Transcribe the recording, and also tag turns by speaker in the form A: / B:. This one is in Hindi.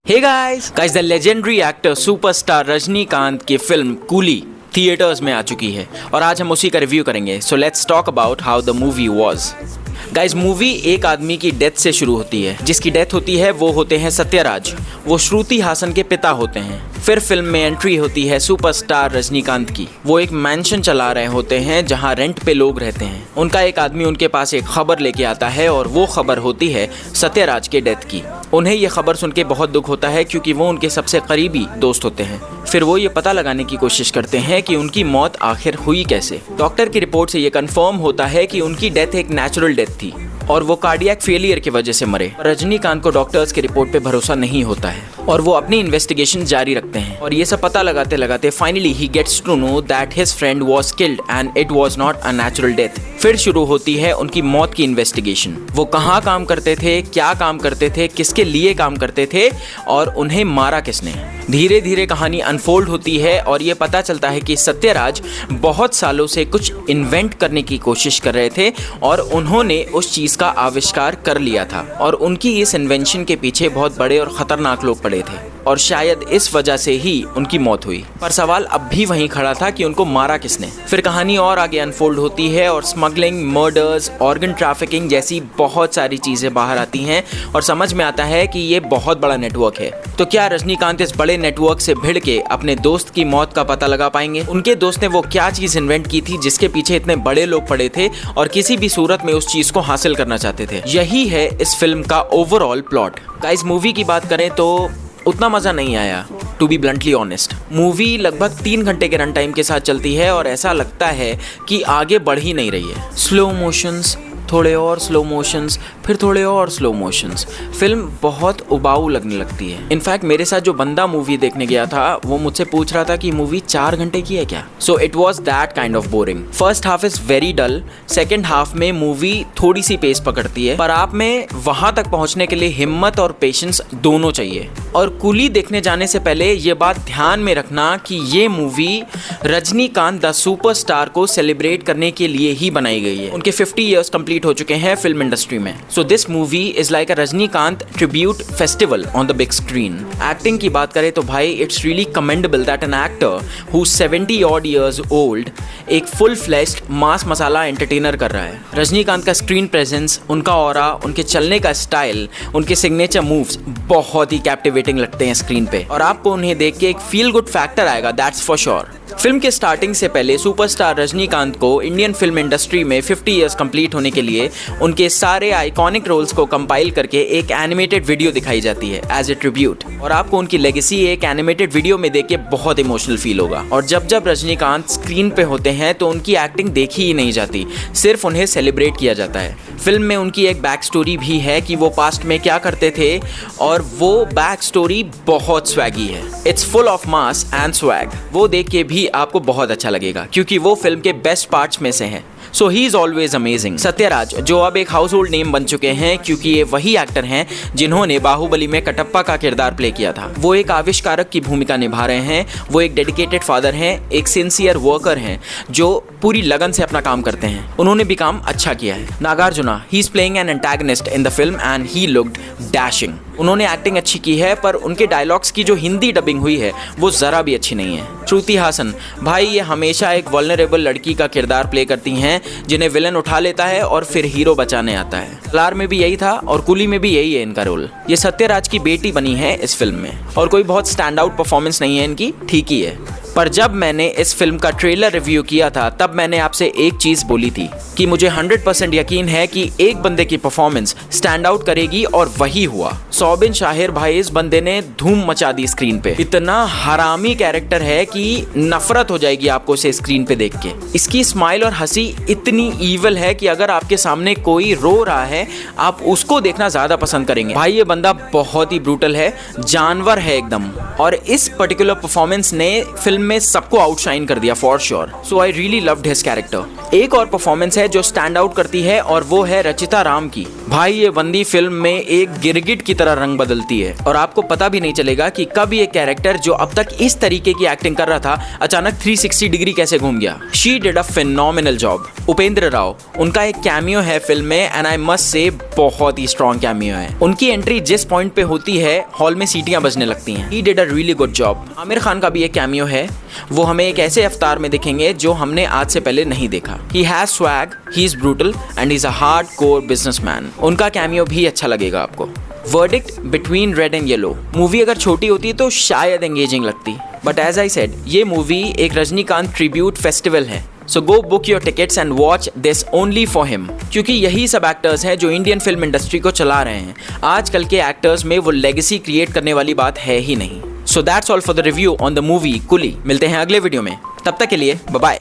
A: Hey guys the legendary actor superstar Rajinikanth की फिल्म कूली थिएटर्स में आ चुकी है और आज हम उसी का रिव्यू करेंगे। So let's talk about how the movie was. Guys movie एक आदमी की डेथ से शुरू होती है। जिसकी डेथ होती है वो होते हैं सत्यराज। वो श्रुति हासन के पिता होते हैं। फिर फिल्म में एंट्री होती है सुपरस्टार रजनीकांत की। वो एक मैंशन चला रहे होते हैं जहां रेंट पे लोग रहते हैं। उनका एक आदमी उनके पास एक खबर लेके आता है और वो खबर होती है सत्यराज के डेथ की। उन्हें ये खबर सुन के बहुत दुख होता है क्योंकि वो उनके सबसे करीबी दोस्त होते हैं। फिर वो ये पता लगाने की कोशिश करते हैं कि उनकी मौत आखिर हुई कैसे। डॉक्टर की रिपोर्ट से ये कंफर्म होता है कि उनकी डेथ एक नेचुरल डेथ थी और वो कार्डियक फेलियर की वजह से मरे। रजनीकांत को डॉक्टर्स की रिपोर्ट पे भरोसा नहीं होता है और वो अपनी इन्वेस्टिगेशन जारी रखते हैं और ये सब पता लगाते लगाते finally he gets to know that his friend was killed and it was not a natural death. फिर शुरू होती है उनकी मौत की इन्वेस्टिगेशन। वो कहाँ काम करते थे, क्या काम करते थे, किसके लिए काम करते थे और उन्हें मारा किसने। धीरे धीरे कहानी अनफोल्ड होती है और ये पता चलता है कि सत्यराज बहुत सालों से कुछ इन्वेंट करने की कोशिश कर रहे थे और उन्होंने उस चीज़ का आविष्कार कर लिया था और उनकी इस इन्वेंशन के पीछे बहुत बड़े और ख़तरनाक लोग पड़े थे और शायद इस वजह से ही उनकी मौत हुई। पर सवाल अब भी वहीं खड़ा था कि उनको मारा किसने। फिर कहानी और आगे अनफोल्ड होती है और स्मगलिंग, मर्डर्स, ऑर्गन ट्रैफिकिंग जैसी बहुत सारी चीज़ें बाहर आती हैं और समझ में आता है कि ये बहुत बड़ा नेटवर्क है। तो क्या रजनीकांत इस बड़े नेटवर्क से भिड़ के अपने दोस्त की मौत का पता लगा पाएंगे? उनके दोस्त ने वो क्या चीज़ इन्वेंट की थी जिसके पीछे इतने बड़े लोग पड़े थे और किसी भी सूरत में उस चीज़ को हासिल करना चाहते थे? यही है इस फिल्म का ओवरऑल प्लॉट। गाइस मूवी की बात करें तो उतना मज़ा नहीं आया, to be bluntly honest. Movie लगभग 3 घंटे के रन टाइम के साथ चलती है और ऐसा लगता है कि आगे बढ़ ही नहीं रही है। स्लो मोशंस, थोड़े और स्लो मोशंस, फिर थोड़े और स्लो मोशंस। फिल्म बहुत उबाऊ लगने लगती है। इनफैक्ट मेरे साथ जो बंदा मूवी देखने गया था वो मुझसे पूछ रहा था कि मूवी 4 घंटे की है क्या। So it was that kind of boring. First half is very dull. Second half में मूवी थोड़ी सी पेस पकड़ती है पर आप में वहां तक पहुंचने के लिए हिम्मत और पेशेंस दोनों चाहिए। और कूली देखने जाने से पहले ये बात ध्यान में रखना कि ये मूवी रजनीकांत द सुपरस्टार को सेलिब्रेट करने के लिए ही बनाई गई है। उनके 50 ईयर्स कंप्लीट हो चुके हैं फिल्म इंडस्ट्री में। So this movie is like a Rajinikanth tribute festival on the big screen. Acting की बात करें तो भाई it's really commendable that an actor who 70 odd years old एक फुल फ्लेश्ड मास मसाला एंटरटेनर कर रहा है। रजनीकांत का स्क्रीन प्रेजेंस, उनका ऑरा, उनके चलने का स्टाइल, उनके सिग्नेचर मूव्स बहुत ही कैप्टिवेटिंग लगते हैं स्क्रीन पे और आपको उन्हें देख के एक फील गुड फैक्टर आएगा, दैट्स फॉर श्योर। फिल्म के स्टार्टिंग से पहले सुपरस्टार रजनीकांत को इंडियन फिल्म इंडस्ट्री में 50 ईयर्स कंप्लीट होने के लिए उनके सारे आइकॉनिक रोल्स को कंपाइल करके एक एनिमेटेड वीडियो दिखाई जाती है एज ए ट्रिब्यूट और आपको उनकी लेगेसी एक एनिमेटेड वीडियो में देख के बहुत इमोशनल फील होगा। और जब जब रजनीकांत स्क्रीन पे होते हैं तो उनकी एक्टिंग देखी ही नहीं जाती, सिर्फ उन्हें सेलिब्रेट किया जाता है। फिल्म में उनकी एक बैक स्टोरी भी है कि वो पास्ट में क्या करते थे और वो बैक स्टोरी बहुत स्वैगी है। It's full of mass and swag. वो देख के भी आपको बहुत अच्छा लगेगा क्योंकि वो फिल्म के बेस्ट पार्ट्स में से हैं। So he is always amazing. Sathyaraj जो अब एक हाउस होल्ड नेम बन चुके हैं क्योंकि ये वही एक्टर हैं जिन्होंने बाहुबली में कटप्पा का किरदार प्ले किया था। वो एक आविष्कारक की भूमिका निभा रहे हैं। वो एक डेडिकेटेड फादर हैं, एक सिंसियर वर्कर हैं जो पूरी लगन से अपना काम करते हैं। उन्होंने भी काम अच्छा किया है। Nagarjuna he is playing an antagonist in the film and he looked dashing. उन्होंने एक्टिंग अच्छी की है पर उनके डायलॉग्स की जो हिंदी डबिंग हुई है वो जरा भी अच्छी नहीं है। श्रुति हासन भाई ये हमेशा एक वल्नरेबल लड़की का किरदार प्ले करती हैं जिन्हें विलन उठा लेता है और फिर हीरो बचाने आता है। लार में भी यही था और कुली में भी यही है इनका रोल। ये सत्यराज की बेटी बनी है इस फिल्म में और कोई बहुत स्टैंड आउट परफॉर्मेंस नहीं है इनकी, ठीक ही है। पर जब मैंने इस फिल्म का ट्रेलर रिव्यू किया था तब मैंने आपसे एक चीज बोली थी कि मुझे 100% यकीन है कि एक बंदे की परफॉर्मेंस स्टैंड आउट करेगी और वही हुआ। सौबिन शाहिर भाई इस बंदे ने धूम मचा दी स्क्रीन पे। इतना हरामी कैरेक्टर है कि नफरत हो जाएगी आपको इसे स्क्रीन पे देख के। इसकी स्माइल और हंसी इतनी ईवल है कि अगर आपके सामने कोई रो रहा है आप उसको देखना ज्यादा पसंद करेंगे। भाई ये बंदा बहुत ही ब्रूटल है, जानवर है एकदम। और इस पर्टिकुलर परफॉर्मेंस ने फिल्म में सबको आउटशाइन कर दिया for sure. So I really loved his character. एक और परफॉर्मेंस है जो स्टैंड आउट करती है और वो है रचिता राम की। भाई ये बंदी फिल्म में एक गिरगिट की तरह रंग बदलती है और आपको पता भी नहीं चलेगा कि कब ये कैरेक्टर जो अब तक इस तरीके की एक्टिंग कर रहा था अचानक 360 डिग्री कैसे घूम गया। She did a phenomenal job. Upendra Rao, उनका एक कैमियो है फिल्म में एंड आई मस्ट से बहुत ही स्ट्रॉन्ग कैमियो है। उनकी एंट्री जिस पॉइंट पे होती है हॉल में सीटियां बजने लगती हैं। He did a really good job. Aamir Khan का भी एक कैमियो है, वो हमें एक ऐसे अवतार में दिखेंगे जो हमने आज से पहले नहीं देखा। He has swag, he is brutal and is a hardcore businessman. उनका कैमियो भी अच्छा लगेगा आपको। Verdict between red and yellow. Movie अगर छोटी होती तो शायद एंगेजिंग लगती, बट एज आई सेड ये मूवी एक रजनीकांत ट्रिब्यूट फेस्टिवल है। So go book your tickets and watch this only for him, क्योंकि यही सब एक्टर्स हैं जो इंडियन फिल्म इंडस्ट्री को चला रहे हैं। आजकल के एक्टर्स में वो लेगेसी क्रिएट करने वाली बात है ही नहीं। So that's all for the review on the movie Coolie. मिलते हैं अगले वीडियो में, तब तक के लिए बाय बाय।